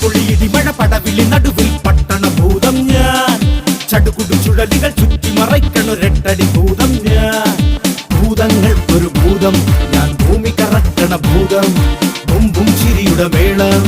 പൊളിയിടി മഴ പടവിളി നടുവിൽ പട്ടണ ഭൂതം ഞാൻ ചടുകുടു ചുഴലികൾ ചുറ്റി മറയ്ക്കണൊരെട്ടടി ഭൂതം ഞാൻ ഭൂതങ്ങൾക്കൊരു ഭൂതം ഞാൻ ഭൂമി കറക്കണ ഭൂതം ബും ബും ചിരിയുടെ മേളം